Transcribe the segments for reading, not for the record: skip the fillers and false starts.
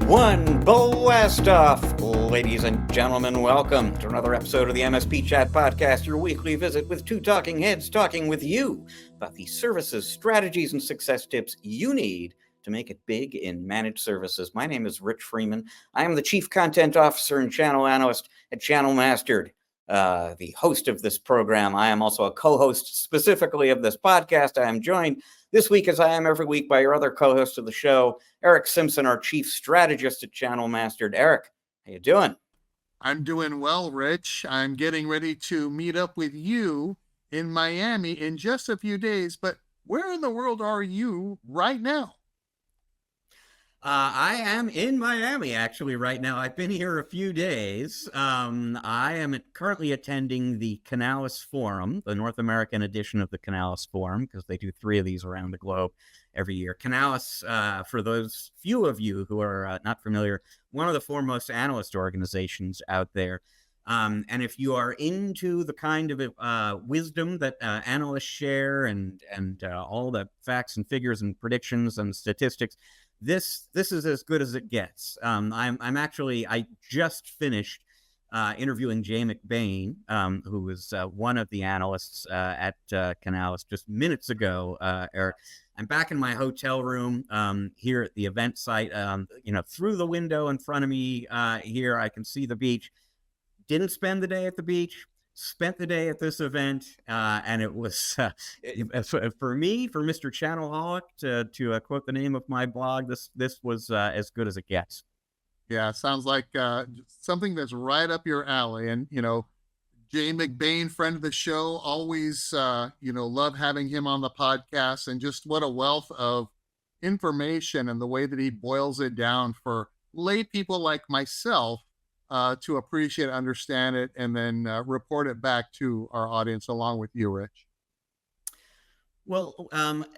One blast off, ladies and gentlemen. Welcome to another episode of the MSP Chat Podcast, your weekly visit with two talking heads talking with you about the services, strategies, and success tips you need to make it big in managed services. My name is Rich Freeman. I am the Chief Content Officer and Channel Analyst at Channel Mastered, the host of this program. I am also a co-host specifically of this podcast. I am joined this week, as I am every week, by your other co-host of the show, Erick Simpson, our Chief Strategist at Channel Mastered. Erick, how you doing? I'm doing well, Rich. I'm getting ready to meet up with you in Miami in just a few days, but where in the world are you right now? I am in Miami, actually, right now. I've been here a few days. I am currently attending the Canalys Forum, the North American edition of the Canalys Forum, because they do 3 of these around the globe every year. Canalys, for those few of you who are not familiar, one of the foremost analyst organizations out there. And if you are into the kind of wisdom that analysts share and all the facts and figures and predictions and statistics, this is as good as it gets. I just finished interviewing Jay McBain, who was one of the analysts at Canalys just minutes ago, Erick. I'm back in my hotel room here at the event site. Through the window in front of me here, I can see the beach. Didn't spend the day at the beach. Spent the day at this event, and it was, for me, for Mr. Channelholic, to quote the name of my blog, this was as good as it gets. Yeah, sounds like something that's right up your alley. And, Jay McBain, friend of the show, always, love having him on the podcast, and just what a wealth of information and the way that he boils it down for lay people like myself to appreciate, understand it, and then report it back to our audience along with you, Rich. Well,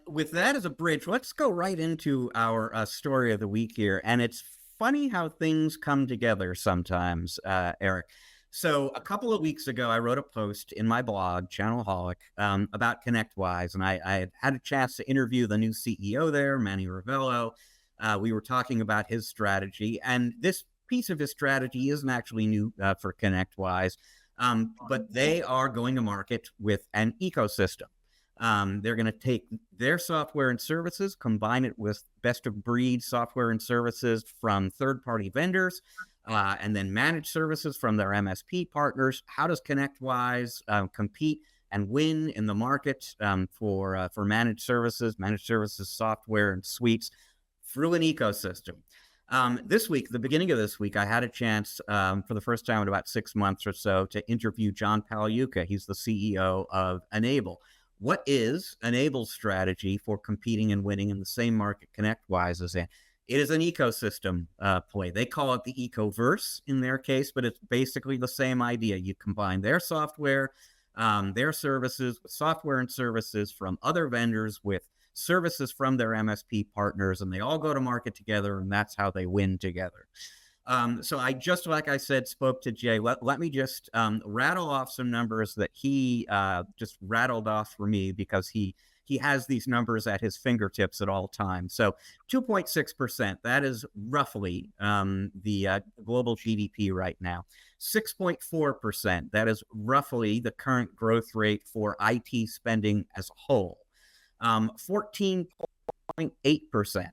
with that as a bridge, let's go right into our story of the week here. And it's funny how things come together sometimes, Erick. So a couple of weeks ago, I wrote a post in my blog, Channelholic, about ConnectWise, and I had a chance to interview the new CEO there, Manny Ravello. We were talking about his strategy, and this piece of his strategy isn't actually new for ConnectWise, but they are going to market with an ecosystem. They're going to take their software and services, combine it with best-of-breed software and services from third-party vendors, and then managed services from their MSP partners. How does ConnectWise compete and win in the market for managed services software and suites through an ecosystem? This week, the beginning of this week, I had a chance for the first time in about 6 months or so to interview John Pagliuca. He's the CEO of N-able. What is N-able's strategy for competing and winning in the same market ConnectWise is in? It is an ecosystem play. They call it the Ecoverse in their case, but it's basically the same idea. You combine their software, their services, with software and services from other vendors, with services from their MSP partners, and they all go to market together, and that's how they win together. So I just, like I said, spoke to Jay. Let me just rattle off some numbers that he just rattled off for me, because he has these numbers at his fingertips at all times. So 2.6%, that is roughly the global GDP right now. 6.4%, that is roughly the current growth rate for IT spending as a whole. 14.8%.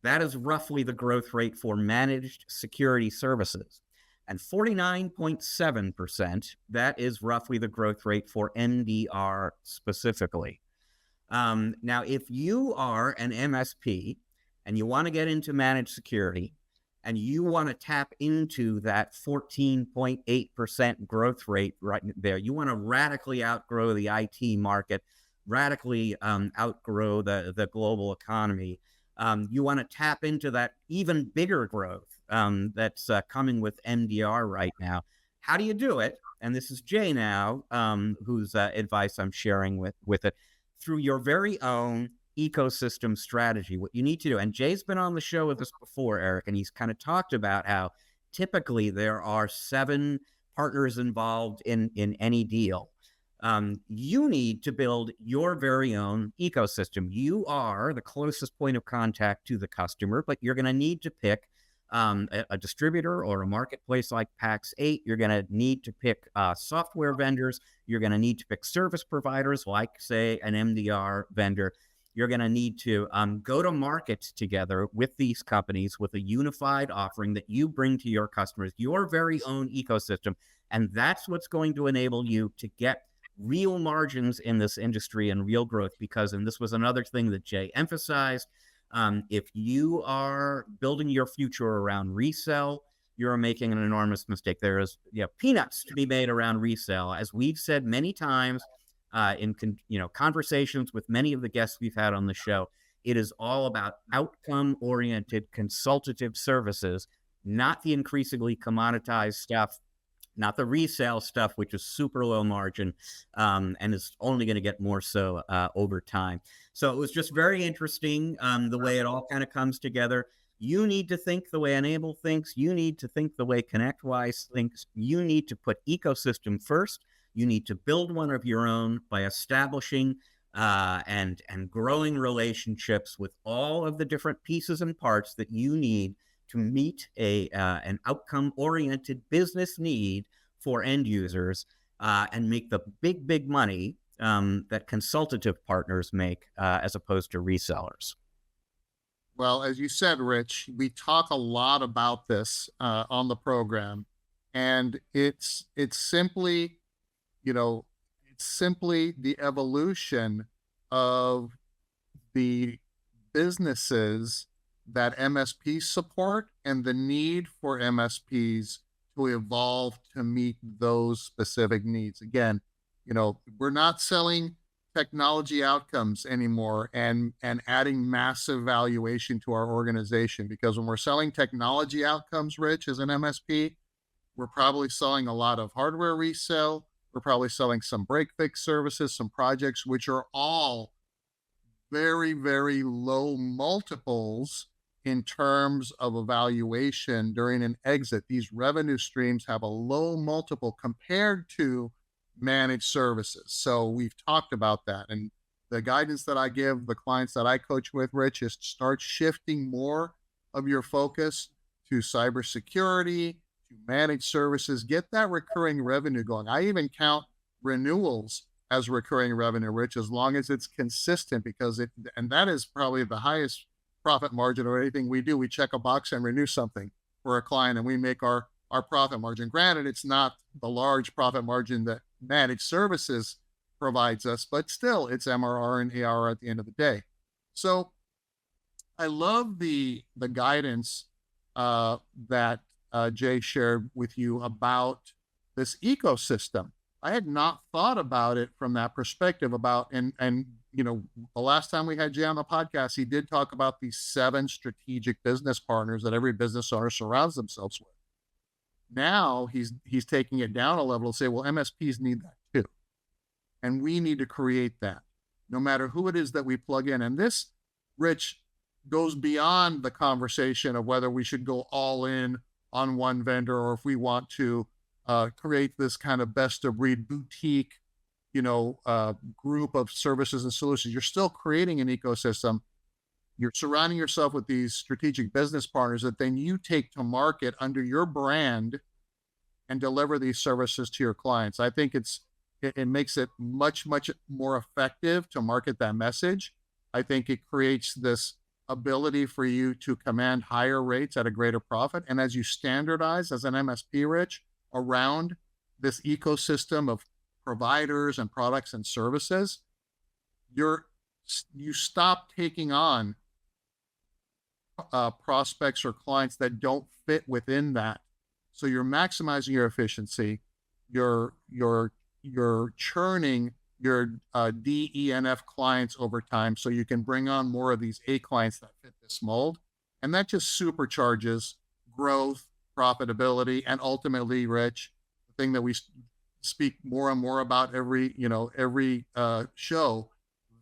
That is roughly the growth rate for managed security services. And 49.7%, that is roughly the growth rate for MDR specifically. Now, if you are an MSP and you want to get into managed security and you want to tap into that 14.8% growth rate right there, you want to radically outgrow the IT market, radically outgrow the global economy. You want to tap into that even bigger growth that's coming with MDR right now. How do you do it? And this is Jay now, whose advice I'm sharing with it, through your very own ecosystem strategy. What you need to do, and Jay's been on the show with us before, Erick, and he's kind of talked about how typically there are 7 partners involved in any deal. You need to build your very own ecosystem. You are the closest point of contact to the customer, but you're going to need to pick a distributor or a marketplace like Pax8, you're going to need to pick software vendors. You're going to need to pick service providers like, say, an MDR vendor. You're going to need to go to market together with these companies with a unified offering that you bring to your customers, your very own ecosystem. And that's what's going to enable you to get real margins in this industry and real growth. Because, and this was another thing that Jay emphasized, if you are building your future around resell, you're making an enormous mistake. There is peanuts to be made around resell. As we've said many times in conversations with many of the guests we've had on the show, it is all about outcome-oriented consultative services, not the increasingly commoditized stuff, not the resale stuff, which is super low margin and is only going to get more so over time. So it was just very interesting the way it all kind of comes together. You need to think the way N-able thinks. You need to think the way ConnectWise thinks. You need to put ecosystem first. You need to build one of your own by establishing and growing relationships with all of the different pieces and parts that you need to meet an outcome-oriented business need for end users and make the big money that consultative partners make as opposed to resellers. Well, as you said, Rich, we talk a lot about this on the program, and it's simply, it's simply the evolution of the businesses that MSPs support and the need for MSPs to evolve to meet those specific needs. Again, we're not selling technology outcomes anymore and adding massive valuation to our organization, because when we're selling technology outcomes, Rich, as an MSP, we're probably selling a lot of hardware resale. We're probably selling some break fix services, some projects, which are all very, very low multiples in terms of evaluation during an exit. These revenue streams have a low multiple compared to managed services. So we've talked about that. And the guidance that I give the clients that I coach with, Rich, is start shifting more of your focus to cybersecurity, to managed services, get that recurring revenue going. I even count renewals as recurring revenue, Rich, as long as it's consistent, because and that is probably the highest profit margin or anything we do. We check a box and renew something for a client and we make our profit margin. Granted, it's not the large profit margin that managed services provides us, but still it's MRR and ARR at the end of the day. So I love the guidance that Jay shared with you about this ecosystem. I had not thought about it from that perspective and the last time we had Jay on the podcast, he did talk about these 7 strategic business partners that every business owner surrounds themselves with. Now he's taking it down a level to say, well, MSPs need that too. And we need to create that no matter who it is that we plug in. And this, Rich, goes beyond the conversation of whether we should go all in on one vendor or if we want to create this kind of best of breed boutique, group of services and solutions. You're still creating an ecosystem. You're surrounding yourself with these strategic business partners that then you take to market under your brand and deliver these services to your clients. I think it makes it much, much more effective to market that message. I think it creates this ability for you to command higher rates at a greater profit. And as you standardize as an MSP, Rich, around this ecosystem of providers and products and services, you stop taking on prospects or clients that don't fit within that. So you're maximizing your efficiency. You're churning your D, E, and F clients over time, so you can bring on more of these A clients that fit this mold, and that just supercharges growth, profitability, and ultimately, Rich, the thing that we speak more and more about every show,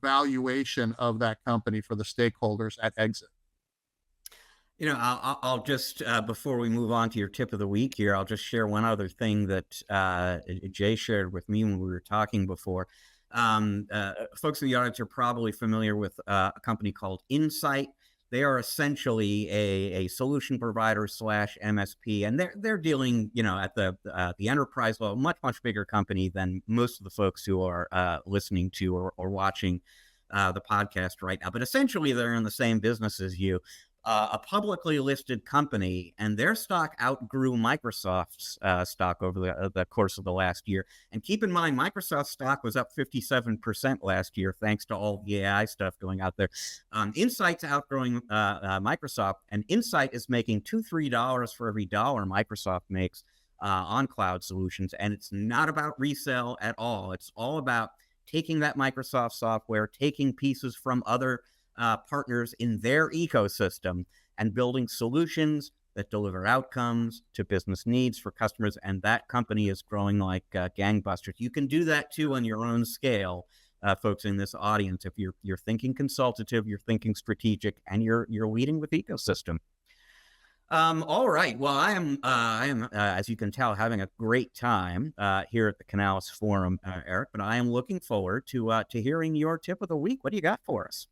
valuation of that company for the stakeholders at exit. I'll just, before we move on to your tip of the week here, I'll just share one other thing that Jay shared with me when we were talking before. Folks in the audience are probably familiar with a company called Insight. They are essentially a solution provider slash MSP, and they're dealing, at the enterprise level, much bigger company than most of the folks who are listening to or watching the podcast right now. But essentially, they're in the same business as you. A publicly listed company, and their stock outgrew Microsoft's stock over the course of the last year. And keep in mind, Microsoft's stock was up 57% last year, thanks to all the AI stuff going out there. Insight's outgrowing Microsoft, and Insight is making $2-3 for every dollar Microsoft makes on cloud solutions. And it's not about resale at all. It's all about taking that Microsoft software, taking pieces from other partners in their ecosystem, and building solutions that deliver outcomes to business needs for customers. And that company is growing like gangbusters. You can do that too on your own scale, folks in this audience. If you're thinking consultative, you're thinking strategic, and you're leading with ecosystem. All right. Well, I am, as you can tell, having a great time here at the Canalys Forum, Eric. But I am looking forward to hearing your tip of the week. What do you got for us?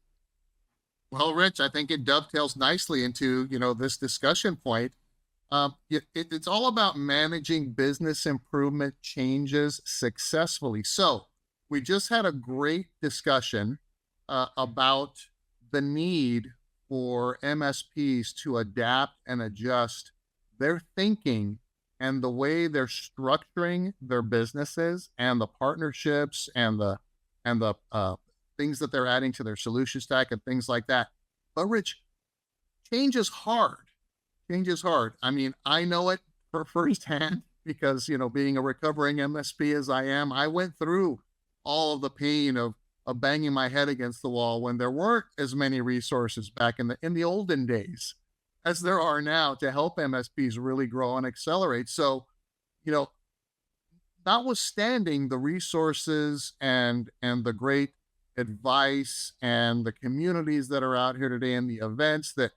Well, Rich, I think it dovetails nicely into, this discussion point. It's all about managing business improvement changes successfully. So we just had a great discussion about the need for MSPs to adapt and adjust their thinking and the way they're structuring their businesses and the partnerships and the things that they're adding to their solution stack and things like that. But Rich, change is hard. Change is hard. I mean, I know it firsthand because, being a recovering MSP as I am, I went through all of the pain of banging my head against the wall when there weren't as many resources back in the olden days as there are now to help MSPs really grow and accelerate. So, notwithstanding the resources and the great advice and the communities that are out here today and the events that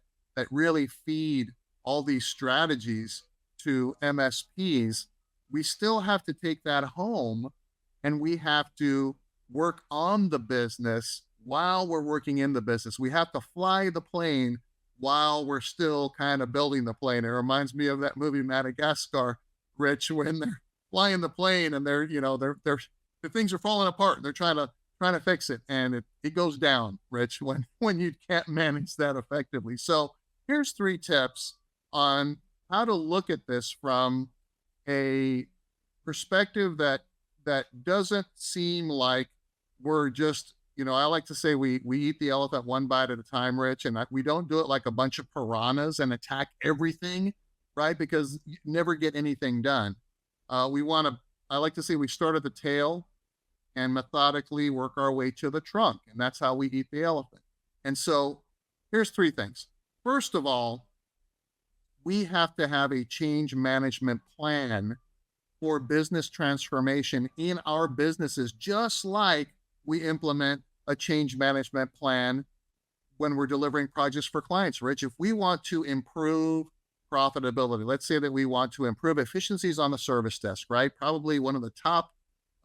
really feed all these strategies to MSPs, we still have to take that home, and we have to work on the business while we're working in the business. We have to fly the plane while we're still kind of building the plane. It reminds me of that movie Madagascar, Rich, when they're flying the plane and they're the things are falling apart and they're trying to fix it, and it goes down, Rich, when you can't manage that effectively. So here's 3 tips on how to look at this from a perspective that doesn't seem like we're just, I like to say we eat the elephant one bite at a time, Rich, and we don't do it like a bunch of piranhas and attack everything, right? Because you never get anything done. I like to say we start at the tail and methodically work our way to the trunk. And that's how we eat the elephant. And so here's 3 things. First of all, we have to have a change management plan for business transformation in our businesses, just like we implement a change management plan when we're delivering projects for clients. Rich, if we want to improve profitability, let's say that we want to improve efficiencies on the service desk, right? Probably one of the top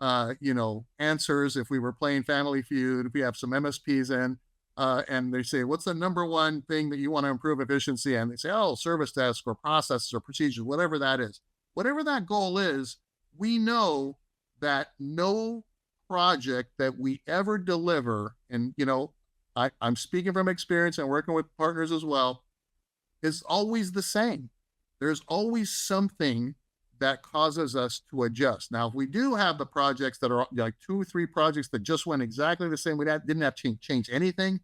answers if we were playing Family Feud, if we have some MSPs in, and they say, what's the number one thing that you want to improve efficiency? And they say, service desk or processes or procedures, whatever that is. Whatever that goal is, we know that no project that we ever deliver, and, I'm speaking from experience and working with partners as well, is always the same. There's always something that causes us to adjust. Now, if we do have the projects that are like 2 or 3 projects that just went exactly the same, didn't have to change anything,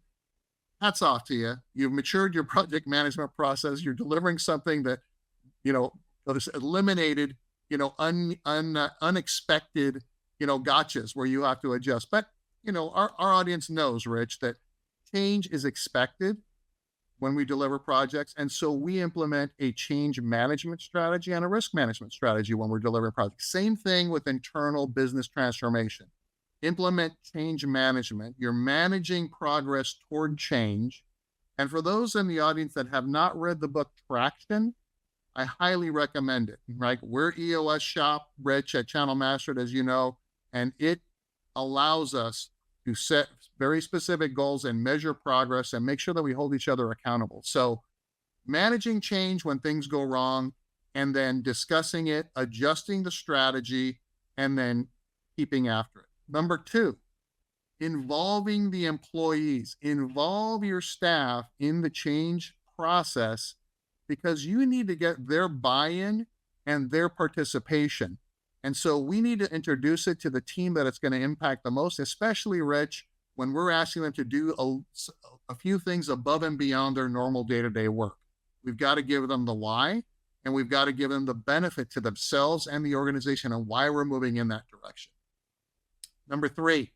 hats off to you. You've matured your project management process. You're delivering something that, has eliminated, unexpected, gotchas where you have to adjust. But, our audience knows, Rich, that change is expected when we deliver projects. And so we implement a change management strategy and a risk management strategy when we're delivering projects. Same thing with internal business transformation. Implement change management. You're managing progress toward change. And for those in the audience that have not read the book Traction, I highly recommend it, right? We're EOS shop, Rich, at Channel Mastered, as you know, and it allows us to set very specific goals and measure progress and make sure that we hold each other accountable. So managing change when things go wrong, and then discussing it, adjusting the strategy, and then keeping after it. Number two, involving the employees. Involve your staff in the change process because you need to get their buy-in and their participation. And so we need to introduce it to the team that it's going to impact the most, especially, Rich, when we're asking them to do a few things above and beyond their normal day-to-day work. We've got to give them the why, and we've got to give them the benefit to themselves and the organization and why we're moving in that direction. Number three,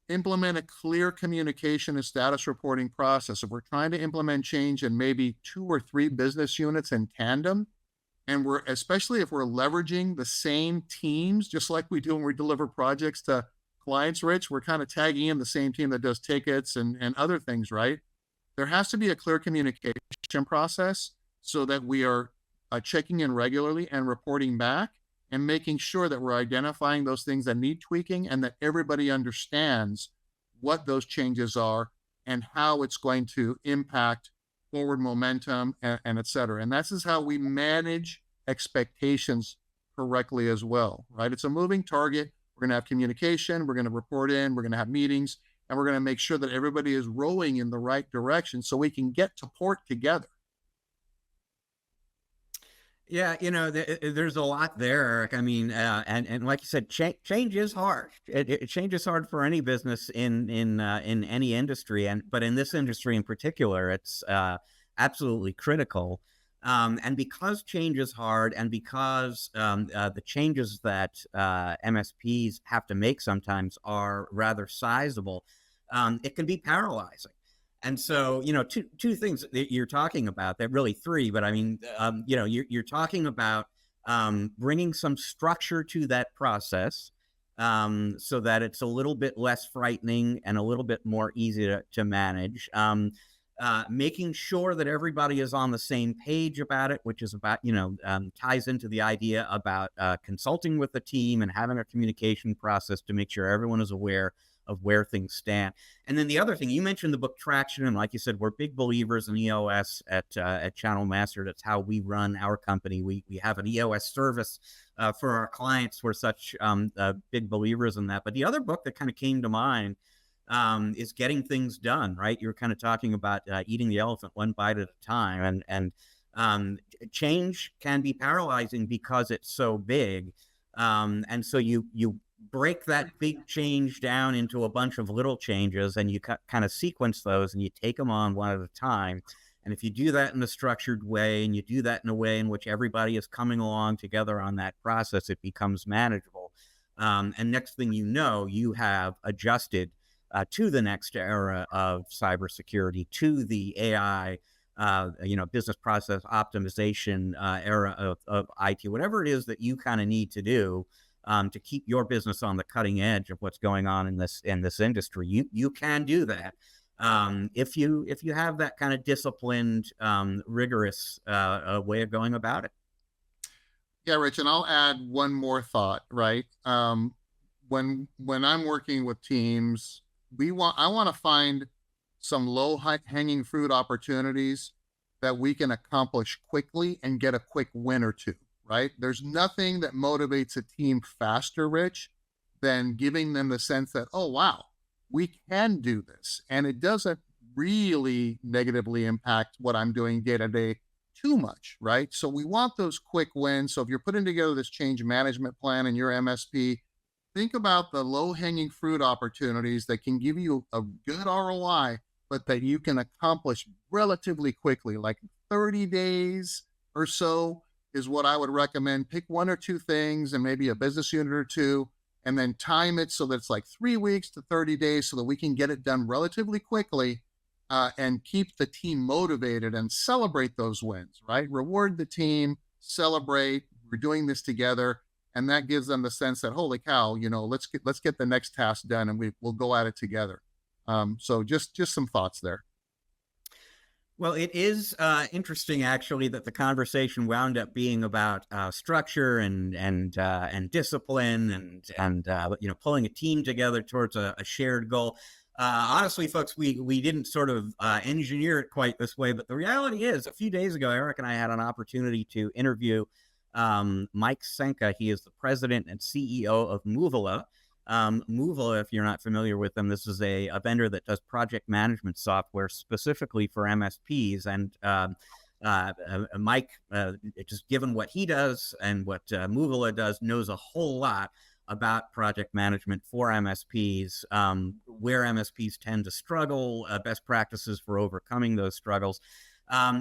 implement a clear communication and status reporting process. If we're trying to implement change in maybe 2 or 3 business units in tandem, and especially if we're leveraging the same teams, just like we do when we deliver projects to clients, Rich, we're kind of tagging in the same team that does tickets and other things, right? There has to be a clear communication process so that we are checking in regularly and reporting back and making sure that we're identifying those things that need tweaking and that everybody understands what those changes are and how it's going to impact forward momentum and et cetera. And this is how we manage expectations correctly as well, right? It's a moving target. We're going to have communication. We're going to report in. We're going to have meetings. And we're going to make sure that everybody is rowing in the right direction so we can get to port together. Yeah, there's a lot there, Eric. I mean, and like you said, change is hard. Change is hard for any business in any industry, but in this industry in particular, it's absolutely critical. And because change is hard, and because the changes that MSPs have to make sometimes are rather sizable, it can be paralyzing. And so, two things that you're talking about, that really 3, but I mean, you're talking about bringing some structure to that process so that it's a little bit less frightening and a little bit more easy to manage. Making sure that everybody is on the same page about it, which is about, ties into the idea about consulting with the team and having a communication process to make sure everyone is aware of where things stand. And then the other thing, you mentioned the book Traction, and like you said, we're big believers in EOS at Channel Master. That's how we run our company. We have an EOS service for our clients. We're such big believers in that. But the other book that kind of came to mind is Getting Things Done, right? You're kind of talking about eating the elephant one bite at a time. And change can be paralyzing because it's so big. And so you break that big change down into a bunch of little changes, and you kind of sequence those and you take them on one at a time. And if you do that in a structured way, and you do that in a way in which everybody is coming along together on that process, it becomes manageable. And next thing you know, you have adjusted to the next era of cybersecurity, to the AI, business process optimization era of IT, whatever it is that you kind of need to do to keep your business on the cutting edge of what's going on in this industry. You can do that if you have that kind of disciplined, rigorous way of going about it. Yeah, Rich, and I'll add one more thought. Right, when I'm working with teams, I want to find some low-hanging fruit opportunities that we can accomplish quickly and get a quick win or two. Right? There's nothing that motivates a team faster, Rich, than giving them the sense that, oh, wow, we can do this. And it doesn't really negatively impact what I'm doing day to day too much, right? So we want those quick wins. So if you're putting together this change management plan in your MSP, think about the low-hanging fruit opportunities that can give you a good ROI, but that you can accomplish relatively quickly, like 30 days or so. Is what I would recommend. Pick 1 or 2 things and maybe a business unit or 2, and then time it so that it's like 3 weeks to 30 days so that we can get it done relatively quickly and keep the team motivated and celebrate those wins, right? Reward the team, celebrate, we're doing this together. And that gives them the sense that, holy cow, let's get the next task done and we'll go at it together. So just some thoughts there. Well, it is interesting actually that the conversation wound up being about structure and discipline and pulling a team together towards a shared goal. Honestly, folks, we didn't sort of engineer it quite this way, but the reality is, a few days ago, Eric and I had an opportunity to interview Mike Psenka. He is the president and CEO of Moovila. Moovila, if you're not familiar with them, this is a vendor that does project management software specifically for MSPs. And Mike, just given what he does and what Moovila does, knows a whole lot about project management for MSPs, where MSPs tend to struggle, best practices for overcoming those struggles.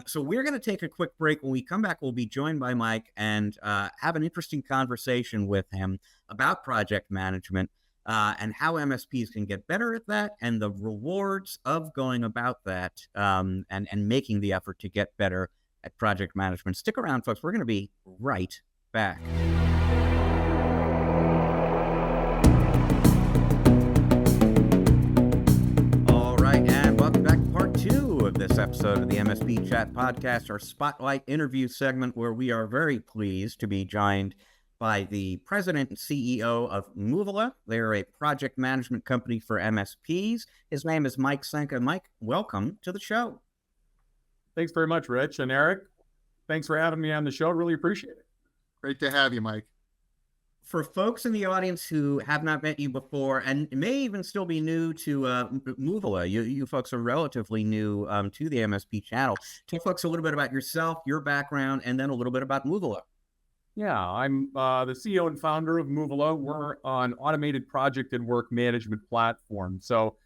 So we're going to take a quick break. When we come back, we'll be joined by Mike and have an interesting conversation with him about project management and how MSPs can get better at that and the rewards of going about that and making the effort to get better at project management. Stick around, folks. We're going to be right back. Of this episode of the MSP Chat Podcast, our Spotlight interview segment, where we are very pleased to be joined by the president and CEO of Moovila. They're a project management company for MSPs. His name is Mike Psenka. Mike, welcome to the show. Thanks very much, Rich and Eric. Thanks for having me on the show. Really appreciate it. Great to have you, Mike. For folks in the audience who have not met you before and may even still be new to Moovila, you folks are relatively new to the MSP channel. Tell folks a little bit about yourself, your background, and then a little bit about Moovila. Yeah, I'm the CEO and founder of Moovila. We're an automated project and work management platform. So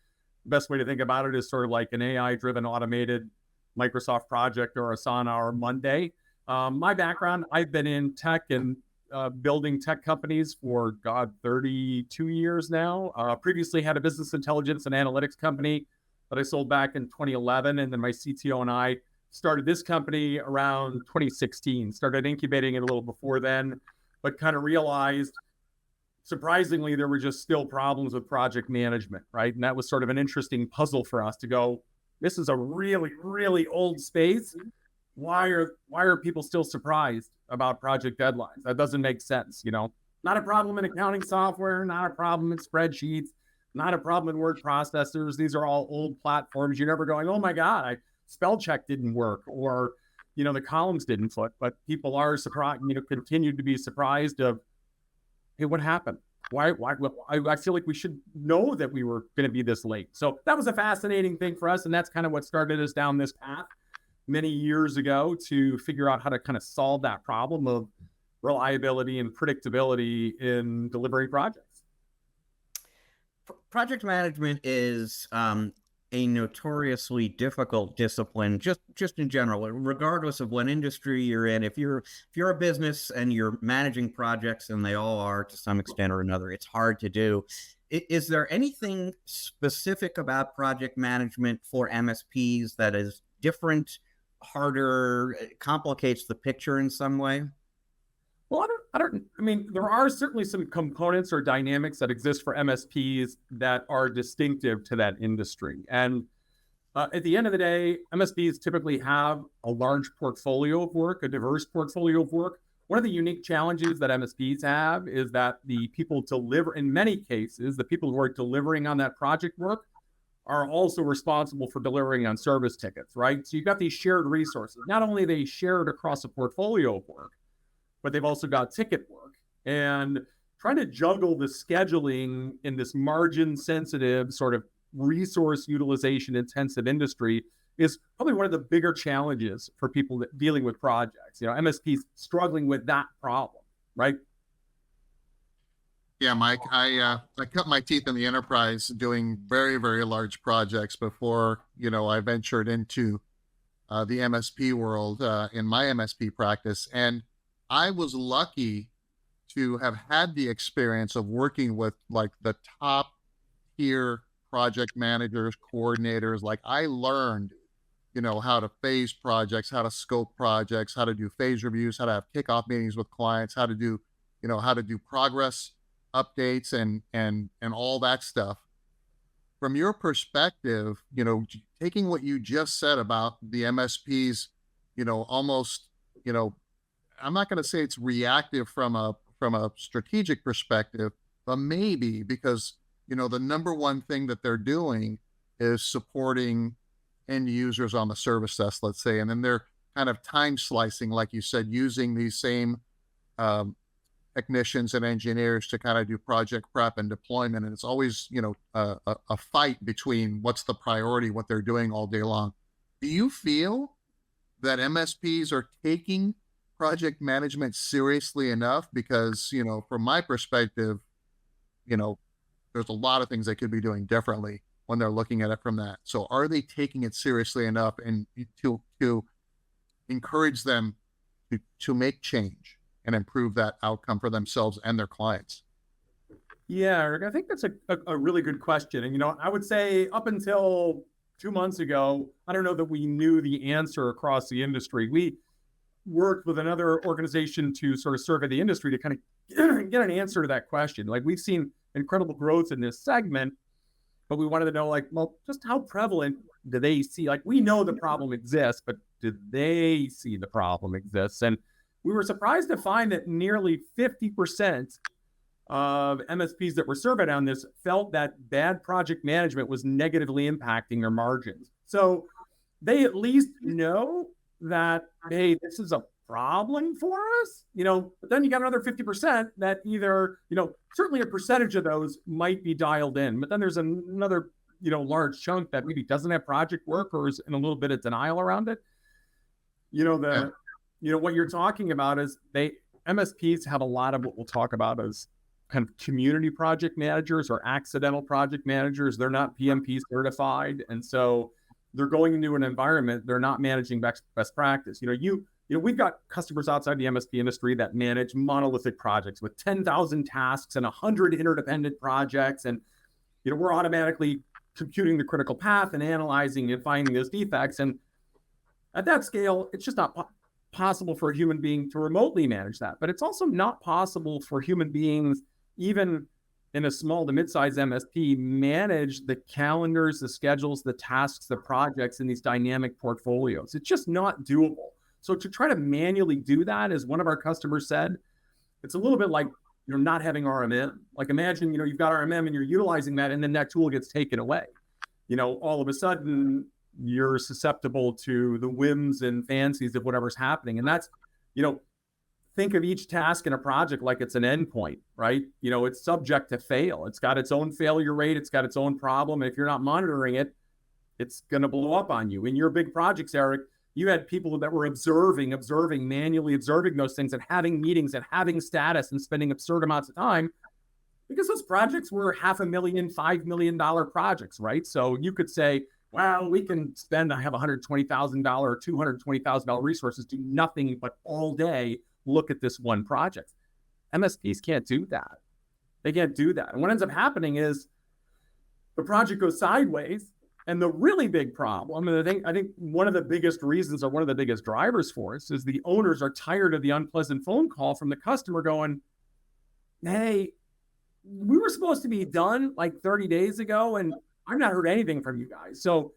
the best way to think about it is sort of like an AI-driven automated Microsoft project or Asana or Monday. My background, I've been in tech and building tech companies for 32 years now. Previously had a business intelligence and analytics company that I sold back in 2011. And then my CTO and I started this company around 2016, started incubating it a little before then, but kind of realized, surprisingly, there were just still problems with project management, right? And that was sort of an interesting puzzle for us to go, this is a really, really old space. Why are people still surprised about project deadlines? That doesn't make sense, Not a problem in accounting software, not a problem in spreadsheets, not a problem in word processors. These are all old platforms. You're never going, oh my God, spell check didn't work, or the columns didn't fit. But people are surprised, continue to be surprised of, hey, what happened? Why? I feel like we should know that we were going to be this late. So that was a fascinating thing for us, and that's kind of what started us down this path many years ago to figure out how to kind of solve that problem of reliability and predictability in delivering projects. Project management is a notoriously difficult discipline, just in general, regardless of what industry you're in. If you're a business and you're managing projects, and they all are to some extent or another, it's hard to do. Is there anything specific about project management for MSPs that is different, harder, complicates the picture in some way? Well, there are certainly some components or dynamics that exist for MSPs that are distinctive to that industry. And at the end of the day, MSPs typically have a large portfolio of work, a diverse portfolio of work. One of the unique challenges that MSPs have is that the people in many cases, the people who are delivering on that project work are also responsible for delivering on service tickets, right? So you've got these shared resources. Not only are they shared across a portfolio of work, but they've also got ticket work. And trying to juggle the scheduling in this margin-sensitive, sort of resource utilization-intensive industry is probably one of the bigger challenges for people dealing with projects. MSPs struggling with that problem, right? Yeah, Mike, I cut my teeth in the enterprise doing very, very large projects before, I ventured into the MSP world in my MSP practice. And I was lucky to have had the experience of working with like the top tier project managers, coordinators. Like I learned, how to phase projects, how to scope projects, how to do phase reviews, how to have kickoff meetings with clients, how to do progress updates and all that stuff. from your perspective, taking what you just said about the MSPs, almost, I'm not going to say it's reactive from a strategic perspective, but maybe because, the number one thing that they're doing is supporting end users on the service desk, let's say, and then they're kind of time slicing, like you said, using these same technicians and engineers to kind of do project prep and deployment. And it's always, a fight between what's the priority, what they're doing all day long. Do you feel that MSPs are taking project management seriously enough? Because, from my perspective, there's a lot of things they could be doing differently when they're looking at it from that. So are they taking it seriously enough and to encourage them to make change and improve that outcome for themselves and their clients? Yeah, Eric, I think that's a really good question. And, I would say up until 2 months ago, I don't know that we knew the answer across the industry. We worked with another organization to sort of survey the industry to kind of get an answer to that question. Like, we've seen incredible growth in this segment, but we wanted to know, like, well, just how prevalent do they see? Like, we know the problem exists, but do they see the problem exists? And we were surprised to find that nearly 50% of MSPs that were surveyed on this felt that bad project management was negatively impacting their margins. So they at least know that, hey, this is a problem for us, but then you got another 50% that either, certainly a percentage of those might be dialed in, but then there's another, large chunk that maybe doesn't have project work or is in a little bit of denial around it. What you're talking about is MSPs have a lot of what we'll talk about as kind of community project managers or accidental project managers. They're not PMP certified. And so they're going into an environment, they're not managing best practice. We've got customers outside the MSP industry that manage monolithic projects with 10,000 tasks and 100 interdependent projects. And, we're automatically computing the critical path and analyzing and finding those defects. And at that scale, it's just not possible for a human being to remotely manage that. But it's also not possible for human beings, even in a small to mid-sized MSP, manage the calendars, the schedules, the tasks, the projects in these dynamic portfolios. It's just not doable. So to try to manually do that, as one of our customers said, it's a little bit like, not having RMM. Like, imagine, you've got RMM and you're utilizing that, and then that tool gets taken away. All of a sudden you're susceptible to the whims and fancies of whatever's happening. And that's, think of each task in a project like it's an endpoint, right? It's subject to fail. It's got its own failure rate. It's got its own problem. And if you're not monitoring it, it's going to blow up on you. In your big projects, Eric, you had people that were manually observing those things and having meetings and having status and spending absurd amounts of time because those projects were $500,000, $5 million projects, right? So you could say, well, we can spend, I have $120,000 or $220,000 resources, do nothing but all day look at this one project. MSPs can't do that. They can't do that. And what ends up happening is the project goes sideways. And the really big problem, and I think one of the biggest reasons or one of the biggest drivers for us is the owners are tired of the unpleasant phone call from the customer going, hey, we were supposed to be done like 30 days ago, and I've not heard anything from you guys. So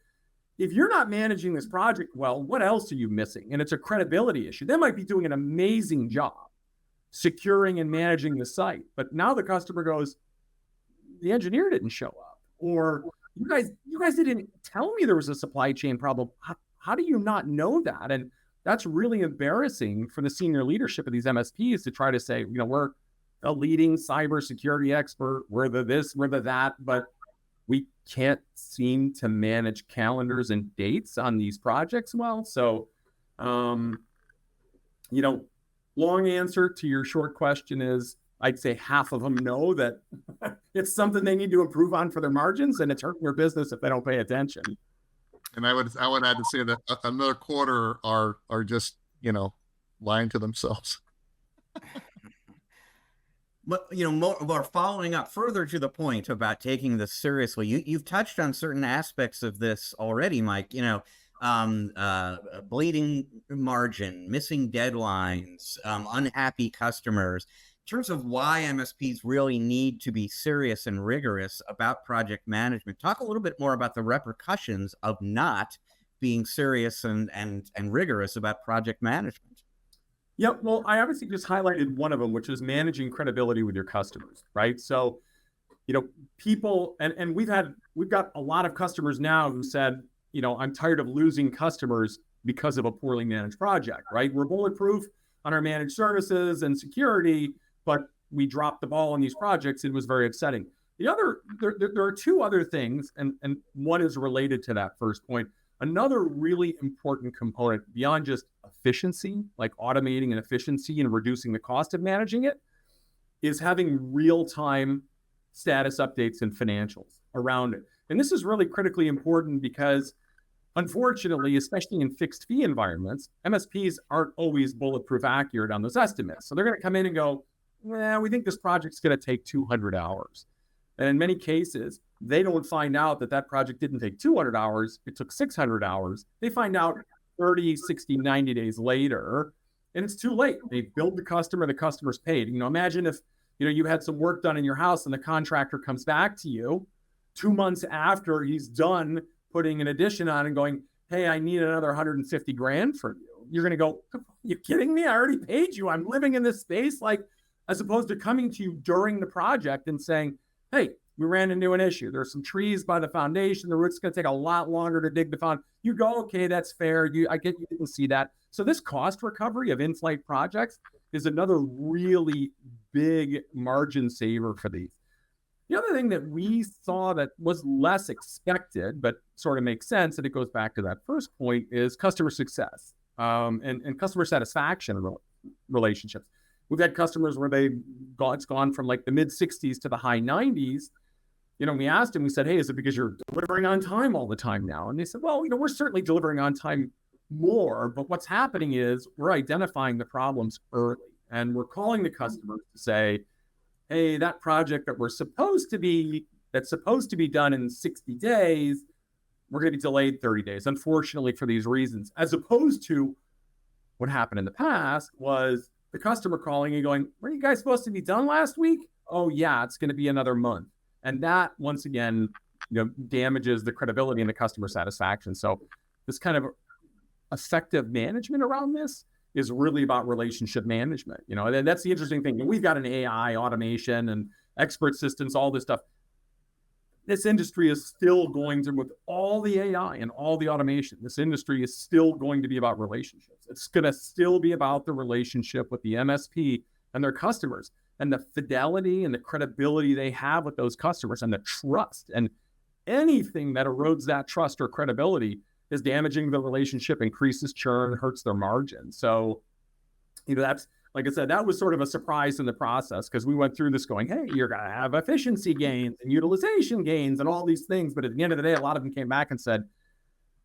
if you're not managing this project well, what else are you missing? And it's a credibility issue. They might be doing an amazing job securing and managing the site, but now the customer goes, the engineer didn't show up, or you guys didn't tell me there was a supply chain problem. How do you not know that? And that's really embarrassing for the senior leadership of these MSPs to try to say, we're a leading cybersecurity expert, we're the this, we're the that, but we can't seem to manage calendars and dates on these projects well. So, long answer to your short question is, I'd say half of them know that it's something they need to improve on for their margins, and it's hurting their business if they don't pay attention. And I would add to say that another quarter are just, lying to themselves. But, more following up further to the point about taking this seriously, you've touched on certain aspects of this already, Mike, bleeding margin, missing deadlines, unhappy customers. terms of why MSPs really need to be serious and rigorous about project management, talk a little bit more about the repercussions of not being serious and rigorous about project management. Yep. Well, I obviously just highlighted one of them, which is managing credibility with your customers, right? So, people, and we've got a lot of customers now who said, I'm tired of losing customers because of a poorly managed project, right? We're bulletproof on our managed services and security, but we dropped the ball on these projects. It was very upsetting. There are two other things, and one is related to that first point. Another really important component beyond just efficiency, like automating and efficiency and reducing the cost of managing it, is having real-time status updates and financials around it. And this is really critically important because, unfortunately, especially in fixed fee environments, MSPs aren't always bulletproof accurate on those estimates. So they're going to come in and go, we think this project's going to take 200 hours. And in many cases, they don't find out that project didn't take 200 hours, it took 600 hours. They find out 30, 60, 90 days later, and it's too late. They billed the customer's paid. Imagine if, you had some work done in your house and the contractor comes back to you 2 months after he's done putting an addition on and going, hey, I need another 150 grand from you. You're going to go, are you kidding me? I already paid you. I'm living in this space. As opposed to coming to you during the project and saying, hey, we ran into an issue. There's some trees by the foundation. The root's going to take a lot longer to dig the foundation. You go, okay, that's fair. I get you didn't see that. So this cost recovery of in-flight projects is another really big margin saver for these. The other thing that we saw that was less expected, but sort of makes sense, and it goes back to that first point, is customer success and customer satisfaction relationships. We've had customers where it's gone from like the mid 60s to the high 90s. We asked them, we said, hey, is it because you're delivering on time all the time now? And they said, well, we're certainly delivering on time more, but what's happening is we're identifying the problems early and we're calling the customers to say, hey, that project that's supposed to be done in 60 days, we're going to be delayed 30 days, unfortunately, for these reasons, as opposed to what happened in the past was the customer calling and going, were you guys supposed to be done last week? Oh yeah, it's going to be another month. And that, once again, damages the credibility and the customer satisfaction. So this kind of effective management around this is really about relationship management. And that's the interesting thing. We've got an AI, automation, and expert systems, all this stuff. This industry is still going to, with all the AI and all the automation, this industry is still going to be about relationships. It's going to still be about the relationship with the MSP and their customers and the fidelity and the credibility they have with those customers and the trust. And anything that erodes that trust or credibility is damaging the relationship, increases churn, hurts their margin. So, that's, like I said, that was sort of a surprise in the process because we went through this going, hey, you're going to have efficiency gains and utilization gains and all these things. But at the end of the day, a lot of them came back and said,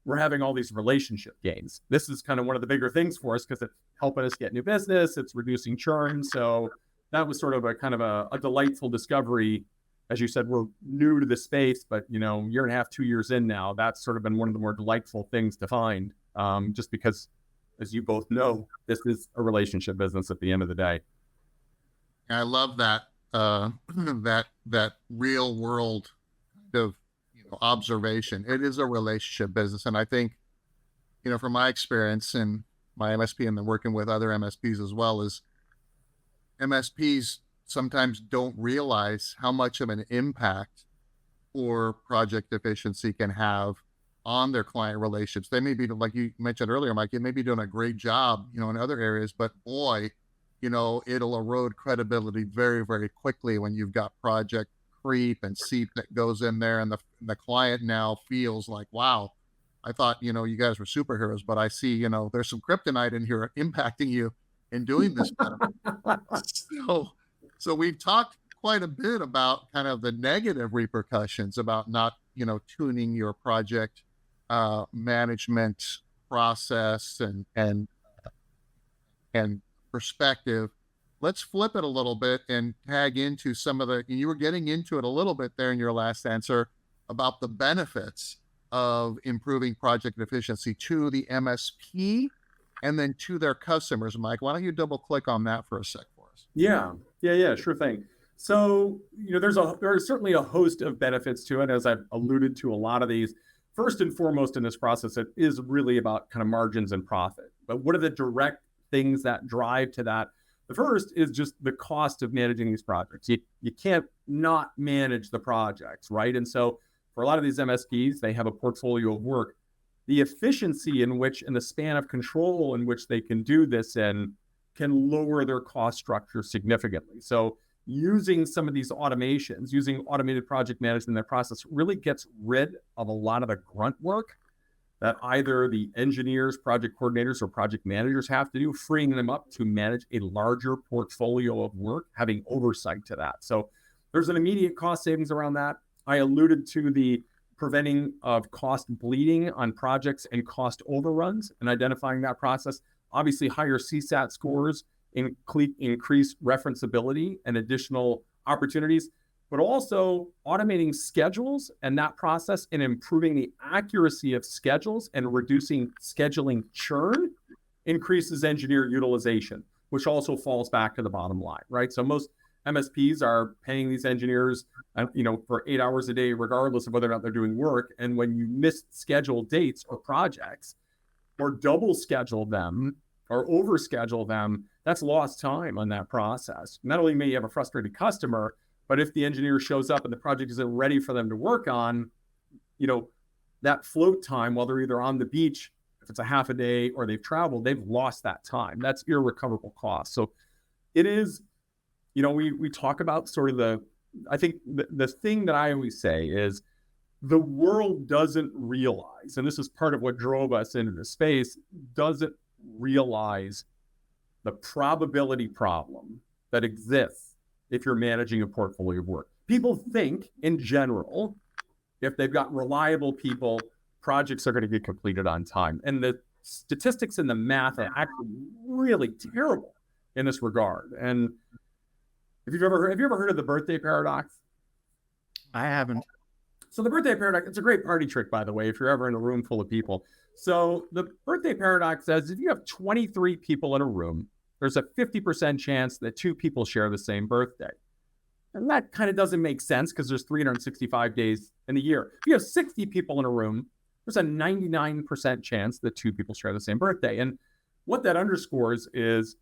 we're having all these relationship gains. This is kind of one of the bigger things for us because it's helping us get new business. It's reducing churn. So that was sort of a kind of a delightful discovery. As you said, we're new to the space, but, year and a half, 2 years in now, that's sort of been one of the more delightful things to find, just because, as you both know, this is a relationship business at the end of the day. I love that that real world kind of observation. It is a relationship business, and I think from my experience in my MSP and then working with other MSPs as well, is MSPs sometimes don't realize how much of an impact or project efficiency can have on their client relationships. They may be, like you mentioned earlier, Mike, they may be doing a great job, in other areas, but boy, it'll erode credibility very, very quickly when you've got project creep and seep that goes in there, and the client now feels like, wow, I thought, you guys were superheroes, but I see, there's some kryptonite in here impacting you in doing this better. So we've talked quite a bit about kind of the negative repercussions about not, tuning your project management process and perspective. Let's flip it a little bit and tag into some of you were getting into it a little bit there in your last answer about the benefits of improving project efficiency to the MSP and then to their customers. Mike, why don't you double click on that for a sec for us? Yeah. Yeah, sure thing. So, there's certainly a host of benefits to it, as I've alluded to a lot of these. First and foremost in this process, it is really about kind of margins and profit. But what are the direct things that drive to that? The first is just the cost of managing these projects. You can't not manage the projects, right? And so for a lot of these MSPs, they have a portfolio of work. The efficiency in which, and the span of control in which they can do this in, can lower their cost structure significantly. So using some of these automations, using automated project management in their process really gets rid of a lot of the grunt work that either the engineers, project coordinators, or project managers have to do, freeing them up to manage a larger portfolio of work, having oversight to that. So there's an immediate cost savings around that. I alluded to the preventing of cost bleeding on projects and cost overruns and identifying that process. Obviously, higher CSAT scores increase referenceability and additional opportunities, but also automating schedules and that process and improving the accuracy of schedules and reducing scheduling churn increases engineer utilization, which also falls back to the bottom line, right? So most MSPs are paying these engineers, for 8 hours a day, regardless of whether or not they're doing work. And when you miss scheduled dates or projects, or double schedule them, or overschedule them, that's lost time on that process. Not only may you have a frustrated customer, but if the engineer shows up and the project isn't ready for them to work on, that float time while they're either on the beach, if it's a half a day, or they've traveled, they've lost that time. That's irrecoverable cost. So it is, we talk about sort of I think the thing that I always say is the world doesn't realize, and this is part of what drove us into the space, doesn't realize the probability problem that exists if you're managing a portfolio of work. People think, in general, if they've got reliable people, projects are going to get completed on time. And the statistics and the math are actually really terrible in this regard. And have you ever heard of the birthday paradox? I haven't. So the birthday paradox, it's a great party trick, by the way, if you're ever in a room full of people. So the birthday paradox says if you have 23 people in a room, there's a 50% chance that 2 people share the same birthday. And that kind of doesn't make sense because there's 365 days in a year. If you have 60 people in a room, there's a 99% chance that 2 people share the same birthday. And what that underscores is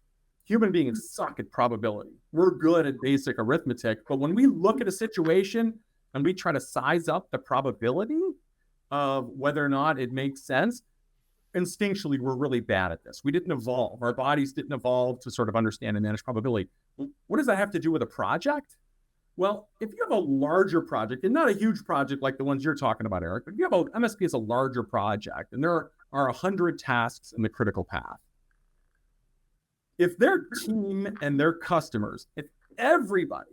human beings suck at probability. We're good at basic arithmetic, but when we look at a situation and we try to size up the probability of whether or not it makes sense, instinctually, we're really bad at this. We didn't evolve. Our bodies didn't evolve to sort of understand and manage probability. What does that have to do with a project? Well, if you have a larger project, and not a huge project like the ones you're talking about, Eric, but if you have a MSP is a larger project, and there are 100 tasks in the critical path. If their team and their customers, if everybody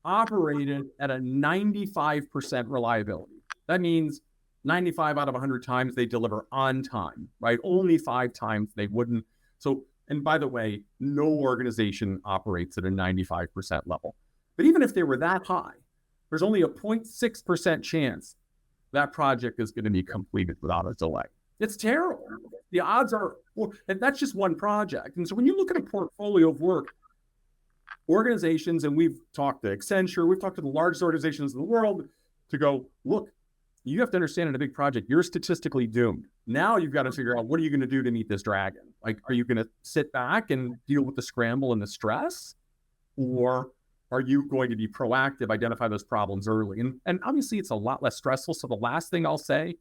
operated at a 95% reliability, that means 95 out of 100 times they deliver on time, right? Only 5 times they wouldn't. So, and by the way, no organization operates at a 95% level. But even if they were that high, there's only a 0.6% chance that project is going to be completed without a delay. It's terrible. The odds are, and that's just one project. And so when you look at a portfolio of work, organizations, and we've talked to Accenture, we've talked to the largest organizations in the world to go, look, you have to understand in a big project, you're statistically doomed. Now you've got to figure out, what are you going to do to meet this dragon? Like, are you going to sit back and deal with the scramble and the stress? Or are you going to be proactive, identify those problems early? And obviously it's a lot less stressful. So the last thing I'll say,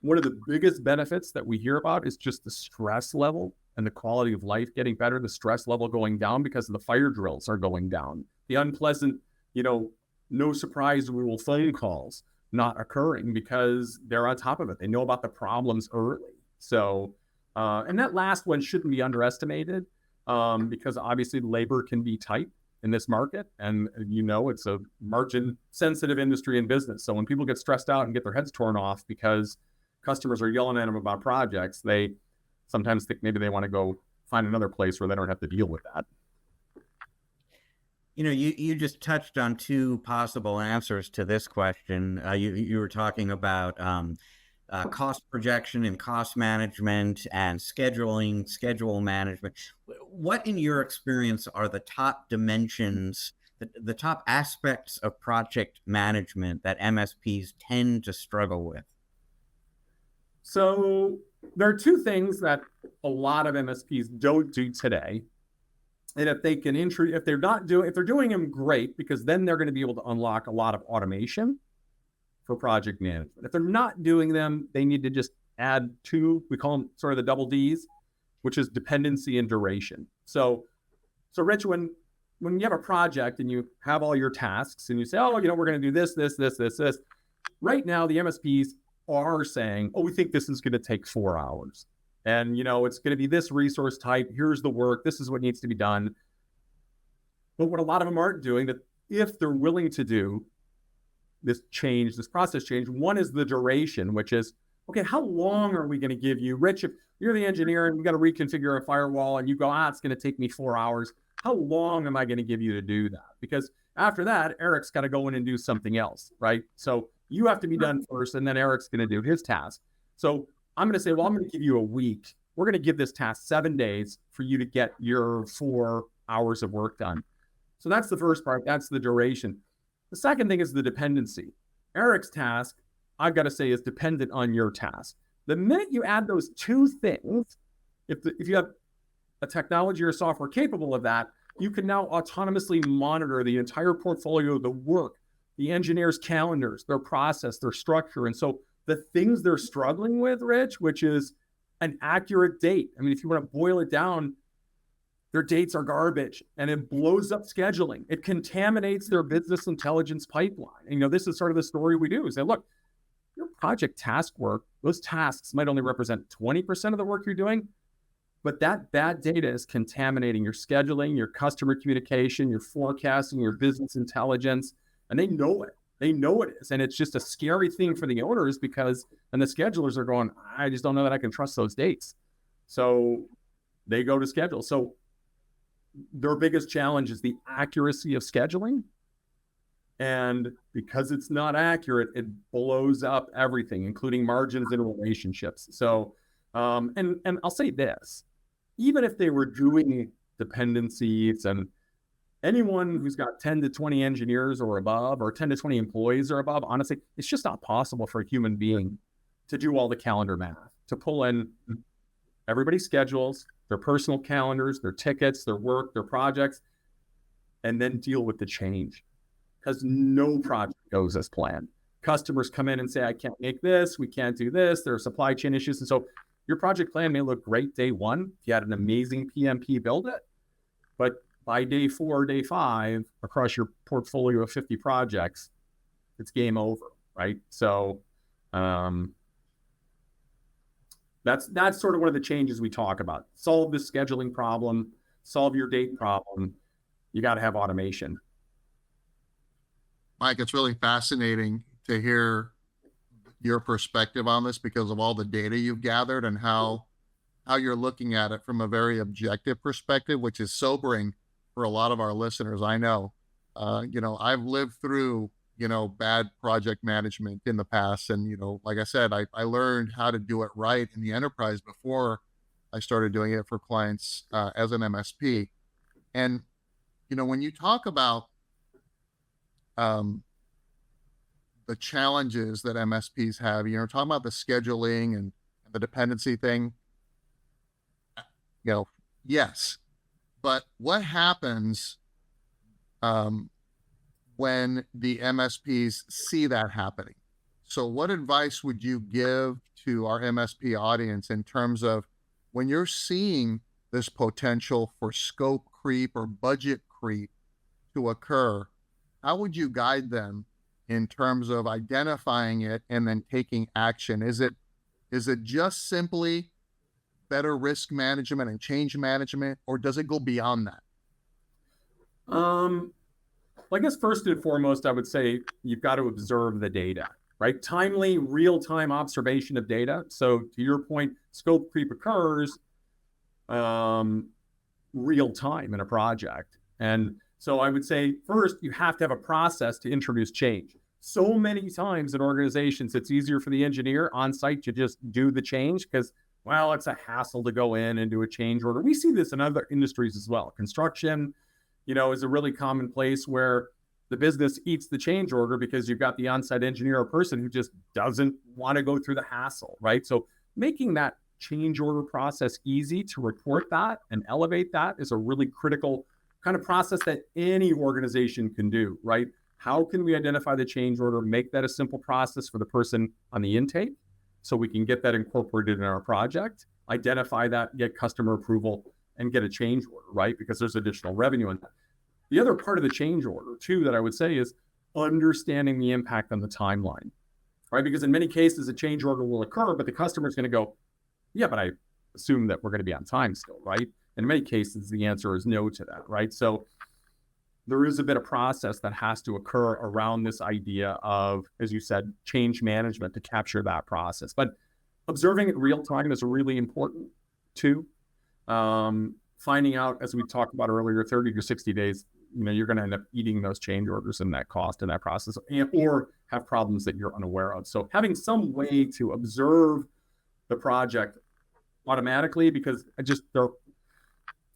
one of the biggest benefits that we hear about is just the stress level and the quality of life getting better, the stress level going down because the fire drills are going down. The unpleasant, no surprise rule phone calls not occurring because they're on top of it. They know about the problems early. So, and that last one shouldn't be underestimated because obviously labor can be tight in this market. And it's a margin sensitive industry and business. So when people get stressed out and get their heads torn off because customers are yelling at them about projects, they sometimes think maybe they want to go find another place where they don't have to deal with that. You just touched on 2 possible answers to this question. You were talking about cost projection and cost management and schedule management. what in your experience are the top dimensions, the top aspects of project management that MSPs tend to struggle with? So there are two things that a lot of MSPs don't do today. And if they can if they're doing them, great, because then they're going to be able to unlock a lot of automation for project management. If they're not doing them, they need to just add two, we call them sort of the double Ds, which is dependency and duration. So Rich, when you have a project and you have all your tasks and you say, oh, we're going to do this. Right now, the MSPs are saying, oh, we think this is going to take 4 hours. And, it's going to be this resource type. Here's the work. This is what needs to be done. But what a lot of them aren't doing, that if they're willing to do this process change, one is the duration, which is, okay, how long are we going to give you? Rich, if you're the engineer and we got to reconfigure a firewall and you go, it's going to take me 4 hours. How long am I going to give you to do that? Because after that, Erick's got to go in and do something else, right? So you have to be done first, and then Erick's going to do his task. So I'm going to say, well, I'm going to give you a week. We're going to give this task 7 days for you to get your 4 hours of work done. So that's the first part. That's the duration. The second thing is the dependency. Erick's task, I've got to say, is dependent on your task. The minute you add those two things, if you have a technology or software capable of that, you can now autonomously monitor the entire portfolio, the work, the engineers' calendars, their process, their structure. And so the things they're struggling with, Rich, which is an accurate date. I mean, if you want to boil it down, their dates are garbage, and it blows up scheduling. It contaminates their business intelligence pipeline. And, this is sort of the story we do. Is that, look, your project task work, those tasks might only represent 20% of the work you're doing, but that bad data is contaminating your scheduling, your customer communication, your forecasting, your business intelligence, and they know it. They know it is. And it's just a scary thing for the owners and the schedulers are going, I just don't know that I can trust those dates. So they go to schedule. So their biggest challenge is the accuracy of scheduling. And because it's not accurate, it blows up everything, including margins and relationships. So, and I'll say this, even if they were doing dependencies, and anyone who's got 10 to 20 engineers or above, or 10 to 20 employees or above, honestly, it's just not possible for a human being to do all the calendar math, to pull in everybody's schedules, their personal calendars, their tickets, their work, their projects, and then deal with the change. Because no project goes as planned. Customers come in and say, I can't make this, we can't do this, there are supply chain issues. And so your project plan may look great day one. If you had an amazing PMP, build it. But by day 4, day 5, across your portfolio of 50 projects, it's game over, right? So that's sort of one of the changes we talk about. Solve the scheduling problem, solve your date problem. You got to have automation. Mike, it's really fascinating to hear your perspective on this because of all the data you've gathered and how you're looking at it from a very objective perspective, which is sobering for a lot of our listeners. I know, I've lived through, bad project management in the past. And, like I said, I learned how to do it right in the enterprise before I started doing it for clients as an MSP. And, when you talk about the challenges that MSPs have, talking about the scheduling and the dependency thing, yes, but what happens when the MSPs see that happening? So what advice would you give to our MSP audience in terms of when you're seeing this potential for scope creep or budget creep to occur? How would you guide them in terms of identifying it and then taking action? Is it just simply better risk management and change management, or does it go beyond that? Well, I guess first and foremost, I would say you've got to observe the data, right? Timely, real-time observation of data. So to your point, scope creep occurs real time in a project. And so I would say first, you have to have a process to introduce change. So many times in organizations, it's easier for the engineer on site to just do the change because well, it's a hassle to go in and do a change order. We see this in other industries as well. Construction, is a really common place where the business eats the change order because you've got the on-site engineer or person who just doesn't want to go through the hassle, right? So making that change order process easy to report that and elevate that is a really critical kind of process that any organization can do, right? How can we identify the change order, make that a simple process for the person on the intake so we can get that incorporated in our project, identify that, get customer approval, and get a change order, right? Because there's additional revenue in that. The other part of the change order, too, that I would say is understanding the impact on the timeline, right? Because in many cases, a change order will occur, but the customer is going to go, yeah, but I assume that we're going to be on time still, right? In many cases, the answer is no to that, right? So there is a bit of process that has to occur around this idea of, as you said, change management to capture that process. But observing it real time is really important, too. Finding out, as we talked about earlier, 30 to 60 days, you're going to end up eating those change orders and that cost and that process, or have problems that you're unaware of. So having some way to observe the project automatically, because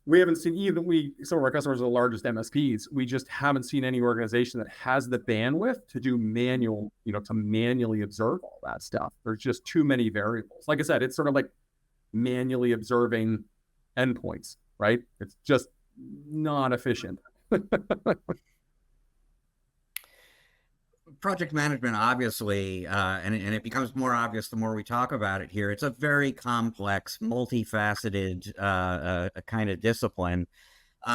we haven't seen, some of our customers are the largest MSPs. We just haven't seen any organization that has the bandwidth to do to manually observe all that stuff. There's just too many variables. Like I said, it's sort of like manually observing endpoints, right? It's just not efficient. Project management, obviously, and it becomes more obvious the more we talk about it here. It's a very complex, multifaceted kind of discipline.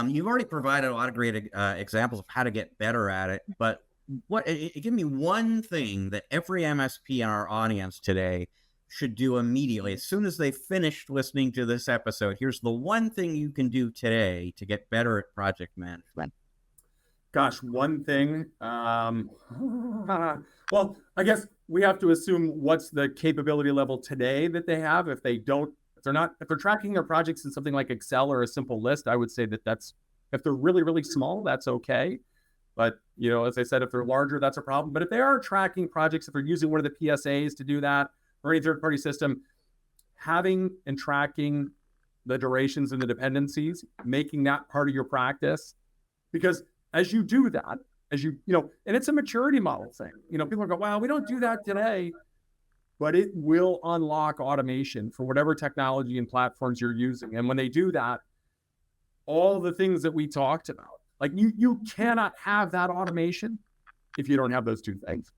You've already provided a lot of great examples of how to get better at it, but give me one thing that every MSP in our audience today should do immediately. As soon as they finished listening to this episode, here's the one thing you can do today to get better at project management. Gosh, one thing. Well, I guess we have to assume what's the capability level today that they have. If they're tracking their projects in something like Excel or a simple list, I would say that's, if they're really, really small, that's okay. But, as I said, if they're larger, that's a problem. But if they are tracking projects, if they're using one of the PSAs to do that, or any third-party system, having and tracking the durations and the dependencies, making that part of your practice, because as you do that, and it's a maturity model thing. People go, wow, we don't do that today, but it will unlock automation for whatever technology and platforms you're using. And when they do that, all the things that we talked about, like you cannot have that automation if you don't have those two things.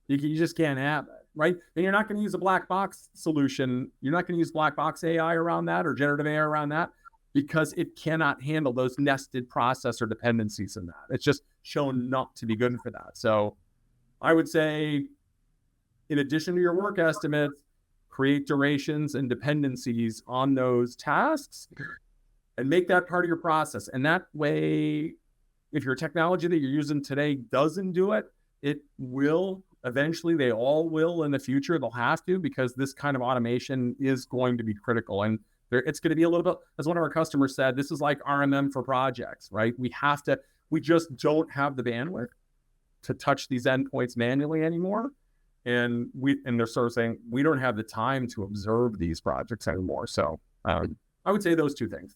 You just can't have it, right? And you're not going to use a black box solution. You're not going to use black box AI around that or generative AI around that, because it cannot handle those nested processor dependencies in that. It's just shown not to be good for that. So I would say, in addition to your work estimates, create durations and dependencies on those tasks and make that part of your process. And that way, if your technology that you're using today doesn't do it, it will eventually. They all will in the future. They'll have to, because this kind of automation is going to be critical. And it's going to be a little bit, as one of our customers said, this is like RMM for projects, right? We just don't have the bandwidth to touch these endpoints manually anymore. And they're sort of saying, we don't have the time to observe these projects anymore. So I would say those two things.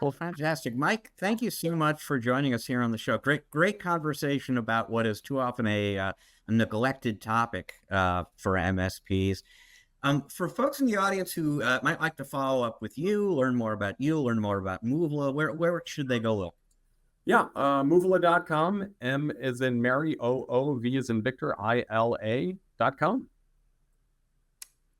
Well, fantastic. Mike, thank you so much for joining us here on the show. Great conversation about what is too often a neglected topic for MSPs. For folks in the audience who might like to follow up with you, learn more about Moovila, where should they go look? Yeah, Moovila.com, M as in Mary, O, V as in Victor, ILA.com.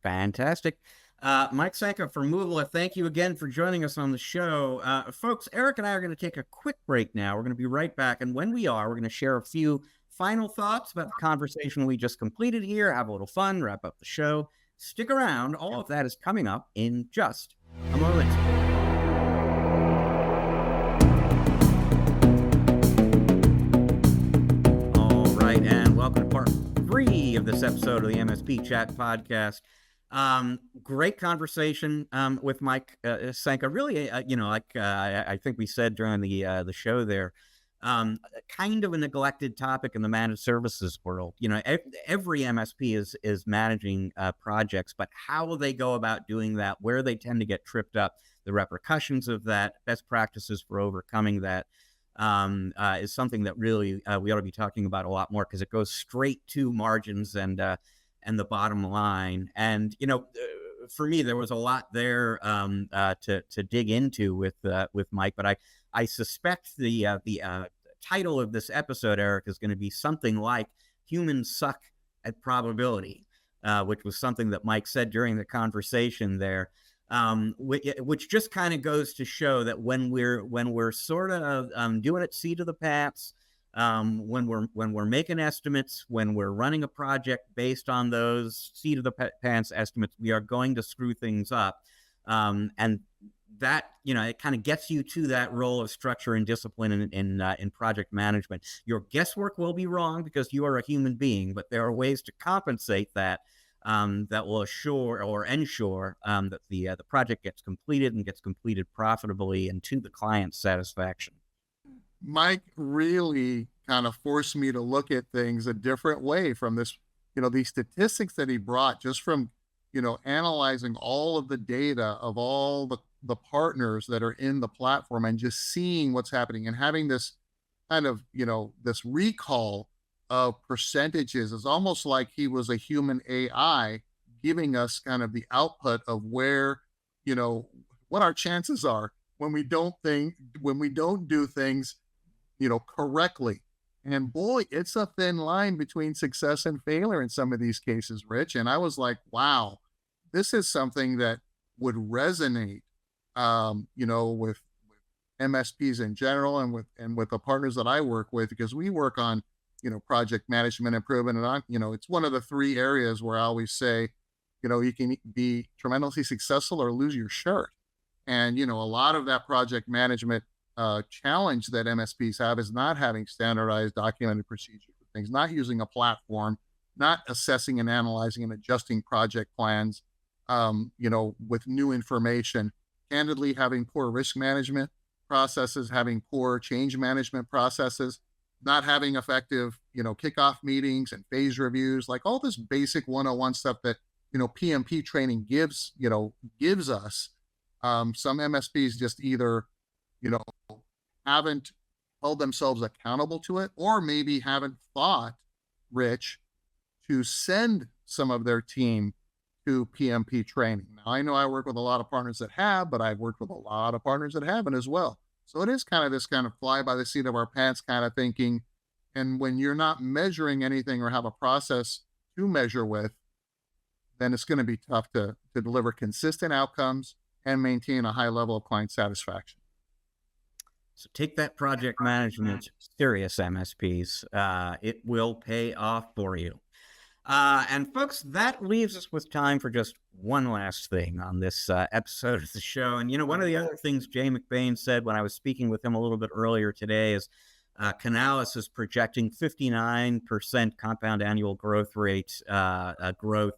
Fantastic. Mike Psenka from Moovila, thank you again for joining us on the show. Folks, Eric and I are going to take a quick break now. We're going to be right back. And when we are, we're going to share a few final thoughts about the conversation we just completed here, have a little fun, wrap up the show. Stick around. All of that is coming up in just a moment. All right, and welcome to part 3 of this episode of the MSP Chat Podcast. Great conversation with Mike Psenka. Really, I think we said during the show there, kind of a neglected topic in the managed services world. You know, every MSP is managing projects, but how they go about doing that, where they tend to get tripped up, the repercussions of that, best practices for overcoming that, is something that really we ought to be talking about a lot more, because it goes straight to margins and the bottom line. And you know, for me, there was a lot there to dig into with Mike, but I suspect the title of this episode, Eric, is going to be something like "Humans Suck at Probability," which was something that Mike said during the conversation there, which just kind of goes to show that when we're sort of doing it seat of the pants, when we're making estimates, when we're running a project based on those seat of the pants estimates, we are going to screw things up, and that, you know, it kind of gets you to that role of structure and discipline in project management. Your guesswork will be wrong because you are a human being, but there are ways to compensate that, that will assure or ensure that the project gets completed and gets completed profitably and to the client's satisfaction. Mike really kind of forced me to look at things a different way from this, you know, these statistics that he brought just from, you know, analyzing all of the data of all the partners that are in the platform and just seeing what's happening and having this kind of, you know, this recall of percentages. Is almost like he was a human AI giving us kind of the output of where, you know, what our chances are when we don't do things, you know, correctly. And boy, it's a thin line between success and failure in some of these cases, Rich. And I was like, wow, this is something that would resonate, you know, with MSPs in general and with the partners that I work with, because we work on, you know, project management improvement. And you know, it's one of the three areas where I always say, you know, you can be tremendously successful or lose your shirt. And, you know, a lot of that project management challenge that MSPs have is not having standardized documented procedures for things, not using a platform, not assessing and analyzing and adjusting project plans, you know, with new information, candidly having poor risk management processes, having poor change management processes, not having effective, you know, kickoff meetings and phase reviews, like all this basic 101 stuff that, you know, PMP training gives us. Some MSPs just either, you know, haven't held themselves accountable to it, or maybe haven't thought, Rich, to send some of their team to PMP training. Now, I know I work with a lot of partners that have, but I've worked with a lot of partners that haven't as well. So it is kind of this kind of fly by the seat of our pants kind of thinking. And when you're not measuring anything or have a process to measure with, then it's going to be tough to deliver consistent outcomes and maintain a high level of client satisfaction. So take that project management serious, MSPs. It will pay off for you. And folks, that leaves us with time for just one last thing on this episode of the show. And, you know, one of the other things Jay McBain said when I was speaking with him a little bit earlier today is Canalys is projecting 59% compound annual growth rate growth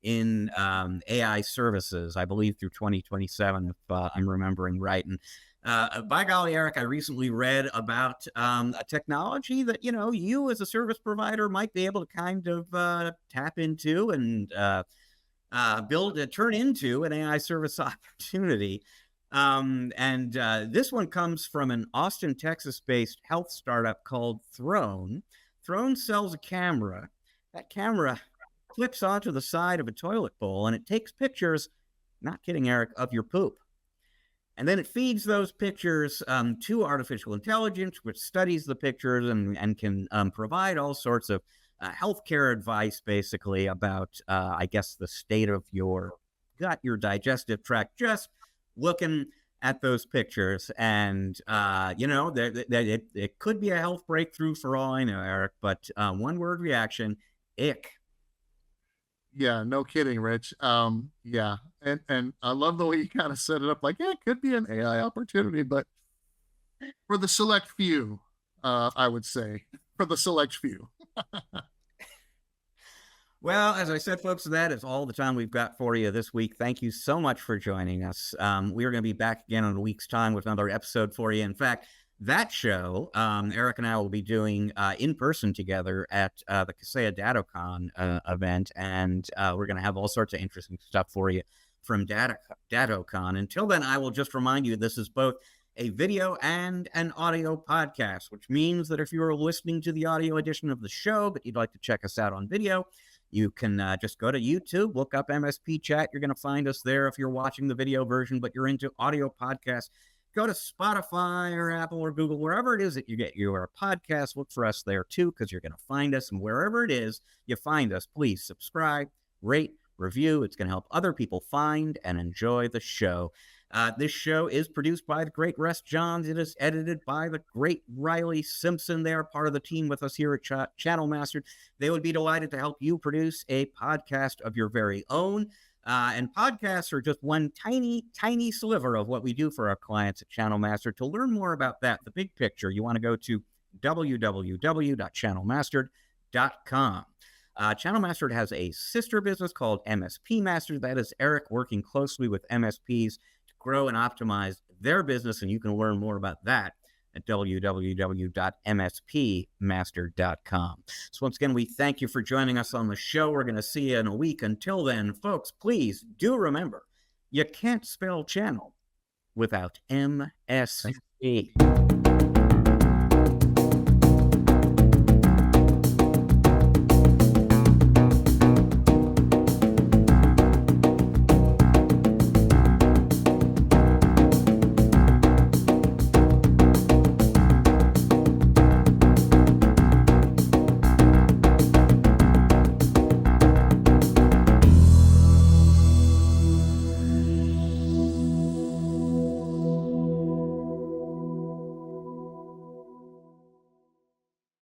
in AI services, I believe through 2027, if I'm remembering right. And by golly, Eric, I recently read about a technology that, you know, you as a service provider might be able to kind of tap into and turn into an AI service opportunity. And this one comes from an Austin, Texas-based health startup called Throne. Throne sells a camera. That camera clips onto the side of a toilet bowl, and it takes pictures, not kidding, Eric, of your poop. And then it feeds those pictures to artificial intelligence, which studies the pictures and can provide all sorts of healthcare advice, basically, about, I guess, the state of your gut, your digestive tract, just looking at those pictures. And, you know, it could be a health breakthrough for all I know, Eric, but one-word reaction, ick. Yeah, no kidding, Rich. Yeah. And I love the way you kind of set it up like, yeah, it could be an AI opportunity, but for the select few, I would say, for the select few. Well, as I said, folks, that is all the time we've got for you this week. Thank you so much for joining us. We are going to be back again in a week's time with another episode for you. In fact, That show, Eric and I will be doing in person together at the Kaseya DatoCon event, and we're going to have all sorts of interesting stuff for you from DatoCon. Until then, I will just remind you this is both a video and an audio podcast, which means that if you're listening to the audio edition of the show, but you'd like to check us out on video, you can just go to YouTube, look up MSP Chat. You're going to find us there if you're watching the video version, but you're into audio podcasts. Go to Spotify or Apple or Google, wherever it is that you get your podcast. Look for us there too, because you're going to find us. And wherever it is you find us, please subscribe, rate, review. It's going to help other people find and enjoy the show. This show is produced by the great Russ Johns. It is edited by the great Riley Simpson. They are part of the team with us here at Channel Mastered. They would be delighted to help you produce a podcast of your very own. And podcasts are just one tiny, tiny sliver of what we do for our clients at Channel Master. To learn more about that, the big picture, you want to go to www.channelmastered.com. Channel Mastered has a sister business called MSP Master. That is Eric working closely with MSPs to grow and optimize their business, and you can learn more about that at www.mspmaster.com. So once again, we thank you for joining us on the show. We're going to see you in a week. Until then, folks, please do remember, you can't spell channel without MSP.